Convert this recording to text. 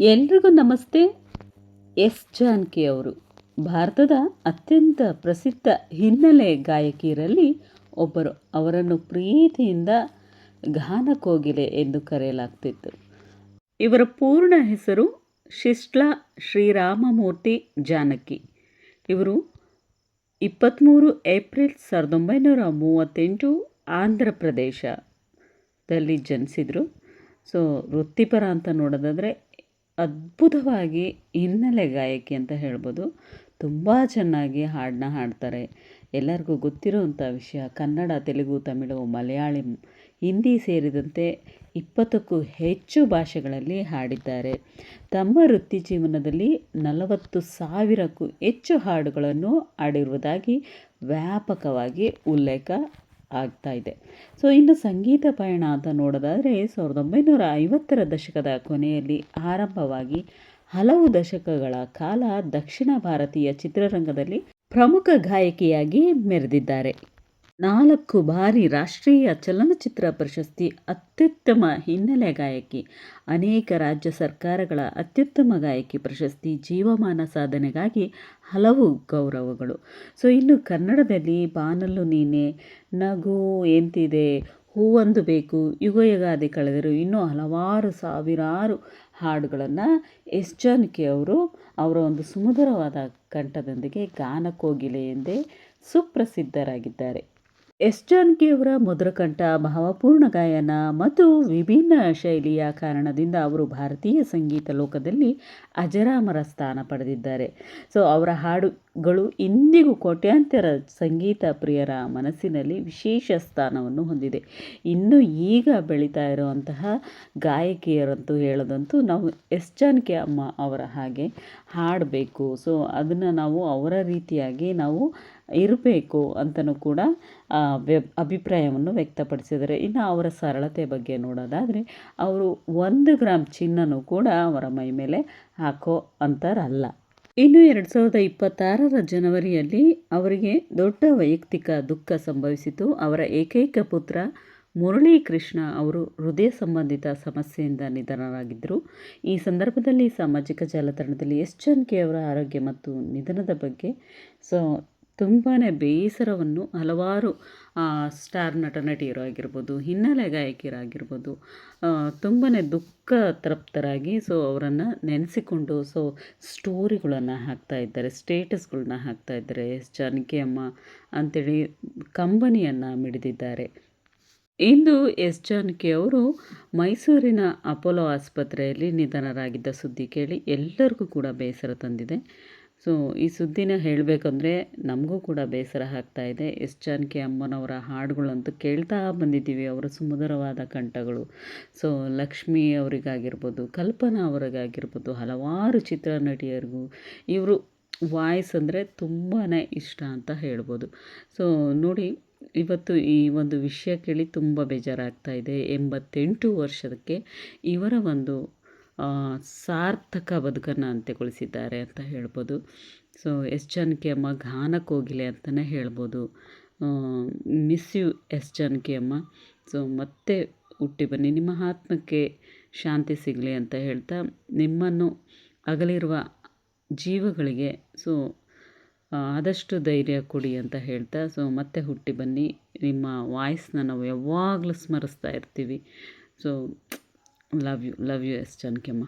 ಎಲ್ರಿಗೂ ನಮಸ್ತೆ. ಎಸ್ ಜಾನಕಿ ಅವರು ಭಾರತದ ಅತ್ಯಂತ ಪ್ರಸಿದ್ಧ ಹಿನ್ನೆಲೆ ಗಾಯಕಿಯರಲ್ಲಿ ಒಬ್ಬರು. ಅವರನ್ನು ಪ್ರೀತಿಯಿಂದ ಗಾನಕೋಗಿಲೆ ಎಂದು ಕರೆಯಲಾಗ್ತಿತ್ತು. ಇವರ ಪೂರ್ಣ ಹೆಸರು ಶಿಸ್ಲಾ ಶ್ರೀರಾಮಮೂರ್ತಿ ಜಾನಕಿ. ಇವರು 23 ಏಪ್ರಿಲ್ 1938 ಆಂಧ್ರ ಪ್ರದೇಶದಲ್ಲಿ ಜನಿಸಿದರು. ಸೊ ವೃತ್ತಿಪರ ಅಂತ ನೋಡೋದಾದರೆ ಅದ್ಭುತವಾಗಿ ಹಿನ್ನೆಲೆ ಗಾಯಕಿ ಅಂತ ಹೇಳ್ಬೋದು. ತುಂಬ ಚೆನ್ನಾಗಿ ಹಾಡನ್ನ ಹಾಡ್ತಾರೆ. ಎಲ್ಲರಿಗೂ ಗೊತ್ತಿರೋವಂಥ ವಿಷಯ, ಕನ್ನಡ, ತೆಲುಗು, ತಮಿಳು, ಮಲಯಾಳಂ, ಹಿಂದಿ ಸೇರಿದಂತೆ 20ಕ್ಕೂ ಹೆಚ್ಚು ಭಾಷೆಗಳಲ್ಲಿ ಹಾಡಿದ್ದಾರೆ. ತಮ್ಮ ವೃತ್ತಿ ಜೀವನದಲ್ಲಿ 40,000ಕ್ಕೂ ಹೆಚ್ಚು ಹಾಡುಗಳನ್ನು ಹಾಡಿರುವುದಾಗಿ ವ್ಯಾಪಕವಾಗಿ ಉಲ್ಲೇಖ ಆಗ್ತಾ ಇದೆ. ಸೊ ಇನ್ನು ಸಂಗೀತ ಪಯಣ ಅಂತ ನೋಡೋದಾದರೆ 1950ರ ದಶಕದ ಕೊನೆಯಲ್ಲಿ ಆರಂಭವಾಗಿ ಹಲವು ದಶಕಗಳ ಕಾಲ ದಕ್ಷಿಣ ಭಾರತೀಯ ಚಿತ್ರರಂಗದಲ್ಲಿ ಪ್ರಮುಖ ಗಾಯಕಿಯಾಗಿ ಮೆರೆದಿದ್ದಾರೆ. 4 ಬಾರಿ ರಾಷ್ಟ್ರೀಯ ಚಲನಚಿತ್ರ ಪ್ರಶಸ್ತಿ, ಅತ್ಯುತ್ತಮ ಹಿನ್ನೆಲೆ ಗಾಯಕಿ, ಅನೇಕ ರಾಜ್ಯ ಸರ್ಕಾರಗಳ ಅತ್ಯುತ್ತಮ ಗಾಯಕಿ ಪ್ರಶಸ್ತಿ, ಜೀವಮಾನ ಸಾಧನೆಗಾಗಿ ಹಲವು ಗೌರವಗಳು. ಸೊ ಇನ್ನು ಕನ್ನಡದಲ್ಲಿ ಬಾನಲ್ಲು ನೀನೆ, ನಗು ಎಂತಿದೆ, ಹೂವೊಂದು ಬೇಕು, ಯುಗ ಯುಗಾದಿ ಕಳೆದರು, ಇನ್ನೂ ಹಲವಾರು ಸಾವಿರಾರು ಹಾಡುಗಳನ್ನು ಎಸ್ ಜಾನಕಿ ಅವರು ಅವರ ಒಂದು ಸುಮಧುರವಾದ ಕಂಠದೊಂದಿಗೆ ಗಾನಕೋಗಿಲೆ ಎಂದೇ ಸುಪ್ರಸಿದ್ಧರಾಗಿದ್ದಾರೆ. ಎಸ್ ಜಾನಕಿಯವರ ಮಧುರ ಕಂಠ, ಭಾವಪೂರ್ಣ ಗಾಯನ ಮತ್ತು ವಿಭಿನ್ನ ಶೈಲಿಯ ಕಾರಣದಿಂದ ಅವರು ಭಾರತೀಯ ಸಂಗೀತ ಲೋಕದಲ್ಲಿ ಅಜರಾಮರ ಸ್ಥಾನ ಪಡೆದಿದ್ದಾರೆ. ಸೊ ಅವರ ಹಾಡುಗಳು ಇಂದಿಗೂ ಕೋಟ್ಯಾಂತರ ಸಂಗೀತ ಪ್ರಿಯರ ಮನಸ್ಸಿನಲ್ಲಿ ವಿಶೇಷ ಸ್ಥಾನವನ್ನು ಹೊಂದಿದೆ. ಇನ್ನು ಈಗ ಬೆಳೀತಾ ಇರುವಂತಹ ಗಾಯಕಿಯರಂತೂ ಹೇಳೋದಂತೂ ನಾವು ಎಸ್ ಜಾನಕಿ ಅಮ್ಮ ಅವರ ಹಾಗೆ ಹಾಡಬೇಕು. ಸೊ ಅದನ್ನು ನಾವು ಅವರ ರೀತಿಯಾಗಿ ನಾವು ಇರಬೇಕು ಅಂತಲೂ ಕೂಡ ಅಭಿಪ್ರಾಯವನ್ನು ವ್ಯಕ್ತಪಡಿಸಿದ್ದಾರೆ. ಇನ್ನು ಅವರ ಸರಳತೆ ಬಗ್ಗೆ ನೋಡೋದಾದರೆ ಅವರು 1 ಗ್ರಾಮ್ ಚಿನ್ನನೂ ಕೂಡ ಅವರ ಮೈ ಮೇಲೆ ಹಾಕೋ ಅಂಥರಲ್ಲ. ಇನ್ನು 2026ರ ಜನವರಿಯಲ್ಲಿ ಅವರಿಗೆ ದೊಡ್ಡ ವೈಯಕ್ತಿಕ ದುಃಖ ಸಂಭವಿಸಿತು. ಅವರ ಏಕೈಕ ಪುತ್ರ ಮುರಳೀಕೃಷ್ಣ ಅವರು ಹೃದಯ ಸಂಬಂಧಿತ ಸಮಸ್ಯೆಯಿಂದ ನಿಧನರಾಗಿದ್ದರು. ಈ ಸಂದರ್ಭದಲ್ಲಿ ಸಾಮಾಜಿಕ ಜಾಲತಾಣದಲ್ಲಿ ಎಸ್ ಜಾನಕಿ ಅವರ ಆರೋಗ್ಯ ಮತ್ತು ನಿಧನದ ಬಗ್ಗೆ ತುಂಬಾ ಬೇಸರವನ್ನು ಹಲವಾರು ಸ್ಟಾರ್ ನಟ ನಟಿಯರು ಆಗಿರ್ಬೋದು, ಹಿನ್ನೆಲೆ ಗಾಯಕಿಯರಾಗಿರ್ಬೋದು ತುಂಬಾ ದುಃಖ ತೃಪ್ತರಾಗಿ ಅವರನ್ನು ನೆನೆಸಿಕೊಂಡು ಸ್ಟೋರಿಗಳನ್ನು ಹಾಕ್ತಾ ಇದ್ದಾರೆ, ಸ್ಟೇಟಸ್ಗಳನ್ನ ಹಾಕ್ತಾ ಇದ್ದಾರೆ. ಎಸ್ ಜಾನಕಿ ಅಮ್ಮ ಅಂಥೇಳಿ ಕಂಬನಿಯನ್ನು ಮಿಡಿದಿದ್ದಾರೆ. ಇಂದು ಎಸ್ ಜಾನಕಿ ಅವರು ಮೈಸೂರಿನ ಅಪೋಲೋ ಆಸ್ಪತ್ರೆಯಲ್ಲಿ ನಿಧನರಾಗಿದ್ದ ಸುದ್ದಿ ಕೇಳಿ ಎಲ್ಲರಿಗೂ ಕೂಡ ಬೇಸರ ತಂದಿದೆ. ಸೊ ಈ ಸುದ್ದಿನ ಹೇಳಬೇಕಂದ್ರೆ ನಮಗೂ ಕೂಡ ಬೇಸರ ಆಗ್ತಾ ಇದೆ. ಎಸ್ ಜಾನಕಿ ಅಮ್ಮನವರ ಹಾಡುಗಳಂತೂ ಕೇಳ್ತಾ ಬಂದಿದ್ದೀವಿ. ಅವರ ಸುಮಧುರವಾದ ಕಂಠಗಳು. ಸೊ ಲಕ್ಷ್ಮಿ ಅವರಿಗಾಗಿರ್ಬೋದು, ಕಲ್ಪನಾ ಅವರಿಗಾಗಿರ್ಬೋದು, ಹಲವಾರು ಚಿತ್ರ ನಟಿಯರಿಗೂ ಇವರು ವಾಯ್ಸ್ ಅಂದರೆ ತುಂಬಾ ಇಷ್ಟ ಅಂತ ಹೇಳ್ಬೋದು. ಸೊ ನೋಡಿ, ಇವತ್ತು ಈ ಒಂದು ವಿಷಯ ಕೇಳಿ ತುಂಬ ಬೇಜಾರಾಗ್ತಾ ಇದೆ. 88 ವರ್ಷಕ್ಕೆ ಇವರ ಒಂದು ಸಾರ್ಥಕ ಬದುಕನ್ನು ಅಂತ್ಯಗೊಳಿಸಿದ್ದಾರೆ ಅಂತ ಹೇಳ್ಬೋದು. ಸೊ ಎಸ್ ಜಾನಕಿ ಅಮ್ಮ ಗಾನಕೋಗಿಲೆ ಅಂತಲೇ ಹೇಳ್ಬೋದು. ಮಿಸ್ ಯು ಎಸ್ ಜಾನಕಿ ಅಮ್ಮ. ಸೊ ಮತ್ತೆ ಹುಟ್ಟಿ ಬನ್ನಿ, ನಿಮ್ಮ ಆತ್ಮಕ್ಕೆ ಶಾಂತಿ ಸಿಗಲಿ ಅಂತ ಹೇಳ್ತಾ, ನಿಮ್ಮನ್ನು ಅಗಲಿರುವ ಜೀವಗಳಿಗೆ ಆದಷ್ಟು ಧೈರ್ಯ ಕೊಡಿ ಅಂತ ಹೇಳ್ತಾ, ಮತ್ತೆ ಹುಟ್ಟಿ ಬನ್ನಿ. ನಿಮ್ಮ ವಾಯ್ಸ್ನ ನಾವು ಯಾವಾಗಲೂ ಸ್ಮರಿಸ್ತಾ ಇರ್ತೀವಿ. So love you S Janaki ಅಮ್ಮ.